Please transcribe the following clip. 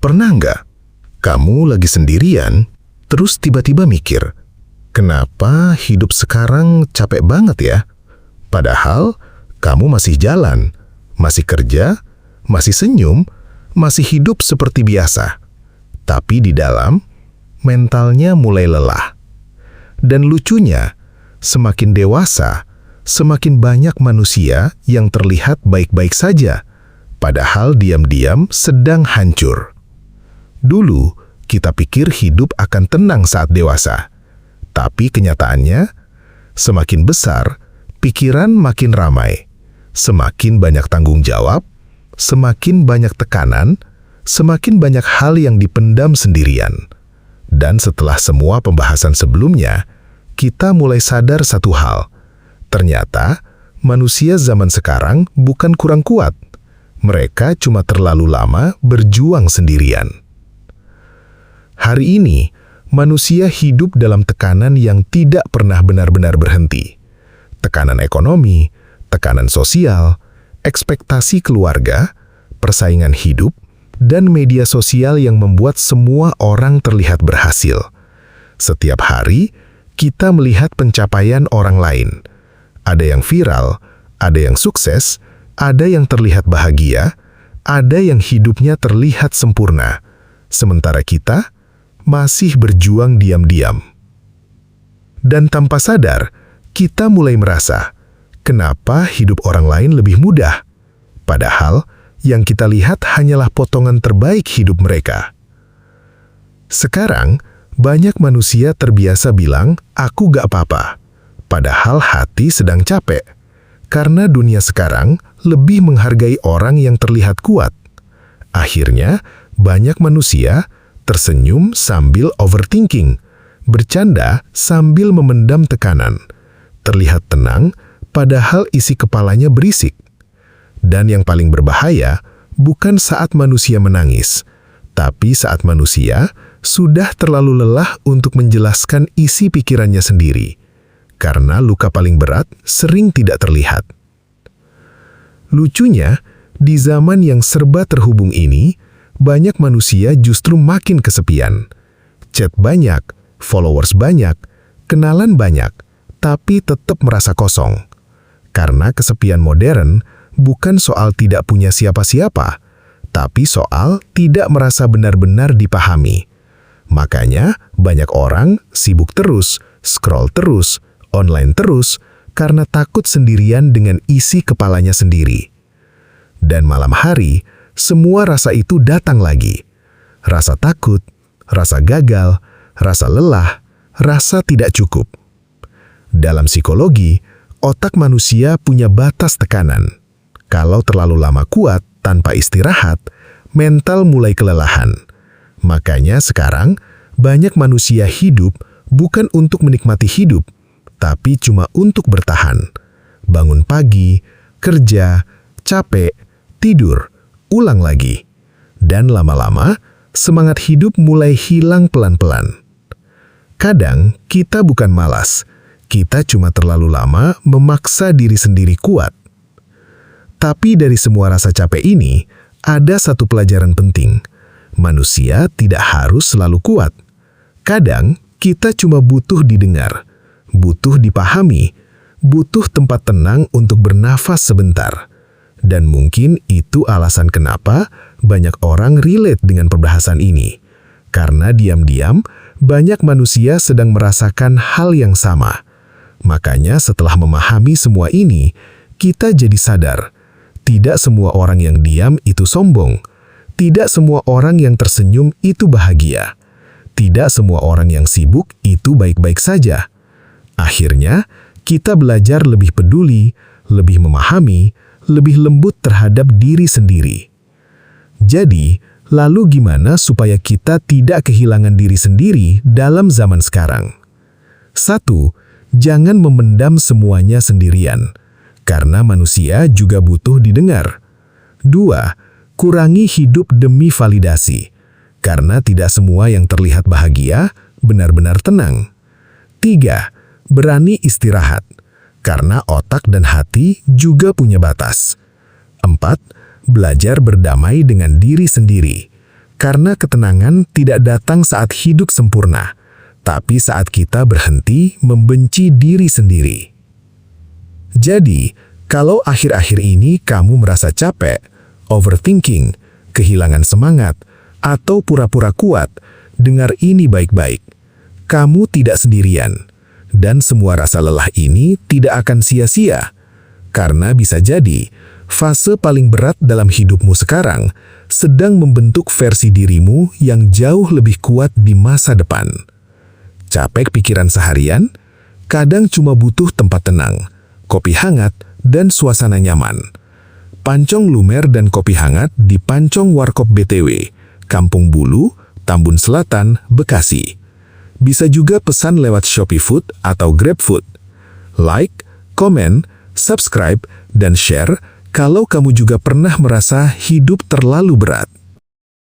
Pernah nggak kamu lagi sendirian, terus tiba-tiba mikir, kenapa hidup sekarang capek banget ya? Padahal kamu masih jalan, masih kerja, masih senyum, masih hidup seperti biasa. Tapi di dalam, mentalnya mulai lelah. Dan lucunya, semakin dewasa, semakin banyak manusia yang terlihat baik-baik saja, padahal diam-diam sedang hancur. Dulu, kita pikir hidup akan tenang saat dewasa. Tapi kenyataannya, semakin besar, pikiran makin ramai. Semakin banyak tanggung jawab, semakin banyak tekanan, semakin banyak hal yang dipendam sendirian. Dan setelah semua pembahasan sebelumnya, kita mulai sadar satu hal. Ternyata, manusia zaman sekarang bukan kurang kuat. Mereka cuma terlalu lama berjuang sendirian. Hari ini, manusia hidup dalam tekanan yang tidak pernah benar-benar berhenti. Tekanan ekonomi, tekanan sosial, ekspektasi keluarga, persaingan hidup, dan media sosial yang membuat semua orang terlihat berhasil. Setiap hari, kita melihat pencapaian orang lain. Ada yang viral, ada yang sukses, ada yang terlihat bahagia, ada yang hidupnya terlihat sempurna. Sementara kita masih berjuang diam-diam. Dan tanpa sadar, kita mulai merasa, kenapa hidup orang lain lebih mudah? Padahal, yang kita lihat hanyalah potongan terbaik hidup mereka. Sekarang, banyak manusia terbiasa bilang, aku gak apa-apa. Padahal hati sedang capek. Karena dunia sekarang lebih menghargai orang yang terlihat kuat. Akhirnya, banyak manusia tersenyum sambil overthinking, bercanda sambil memendam tekanan, terlihat tenang padahal isi kepalanya berisik. Dan yang paling berbahaya, bukan saat manusia menangis, tapi saat manusia sudah terlalu lelah untuk menjelaskan isi pikirannya sendiri, karena luka paling berat sering tidak terlihat. Lucunya, di zaman yang serba terhubung ini, banyak manusia justru makin kesepian. Chat banyak, followers banyak, kenalan banyak, tapi tetap merasa kosong. Karena kesepian modern bukan soal tidak punya siapa-siapa, tapi soal tidak merasa benar-benar dipahami. Makanya banyak orang sibuk terus, scroll terus, online terus, karena takut sendirian dengan isi kepalanya sendiri. Dan malam hari, semua rasa itu datang lagi. Rasa takut, rasa gagal, rasa lelah, rasa tidak cukup. Dalam psikologi, otak manusia punya batas tekanan. Kalau terlalu lama kuat tanpa istirahat, mental mulai kelelahan. Makanya sekarang, banyak manusia hidup bukan untuk menikmati hidup, tapi cuma untuk bertahan. Bangun pagi, kerja, capek, tidur, ulang lagi. Dan lama-lama, semangat hidup mulai hilang pelan-pelan. Kadang, kita bukan malas. Kita cuma terlalu lama memaksa diri sendiri kuat. Tapi dari semua rasa capek ini, ada satu pelajaran penting. Manusia tidak harus selalu kuat. Kadang, kita cuma butuh didengar, butuh dipahami, butuh tempat tenang untuk bernafas sebentar. Dan mungkin itu alasan kenapa banyak orang relate dengan pembahasan ini. Karena diam-diam, banyak manusia sedang merasakan hal yang sama. Makanya setelah memahami semua ini, kita jadi sadar, tidak semua orang yang diam itu sombong. Tidak semua orang yang tersenyum itu bahagia. Tidak semua orang yang sibuk itu baik-baik saja. Akhirnya, kita belajar lebih peduli, lebih memahami, lebih lembut terhadap diri sendiri. Jadi, lalu gimana supaya kita tidak kehilangan diri sendiri dalam zaman sekarang? 1. Jangan memendam semuanya sendirian, karena manusia juga butuh didengar. 2. Kurangi hidup demi validasi, karena tidak semua yang terlihat bahagia benar-benar tenang. 3. Berani istirahat, karena otak dan hati juga punya batas. 4. Belajar berdamai dengan diri sendiri, Karena ketenangan tidak datang saat hidup sempurna, tapi saat kita berhenti membenci diri sendiri. Jadi, kalau akhir-akhir ini kamu merasa capek, overthinking, kehilangan semangat, atau pura-pura kuat, dengar ini baik-baik. Kamu tidak sendirian, dan semua rasa lelah ini tidak akan sia-sia. Karena bisa jadi, fase paling berat dalam hidupmu sekarang sedang membentuk versi dirimu yang jauh lebih kuat di masa depan. Capek pikiran seharian? Kadang cuma butuh tempat tenang, kopi hangat, dan suasana nyaman. Pancong Lumer dan kopi hangat di Pancong Warkop BTW, Kampung Bulu, Tambun Selatan, Bekasi. Bisa juga pesan lewat Shopee Food atau GrabFood. Like, komen, subscribe, dan share kalau kamu juga pernah merasa hidup terlalu berat.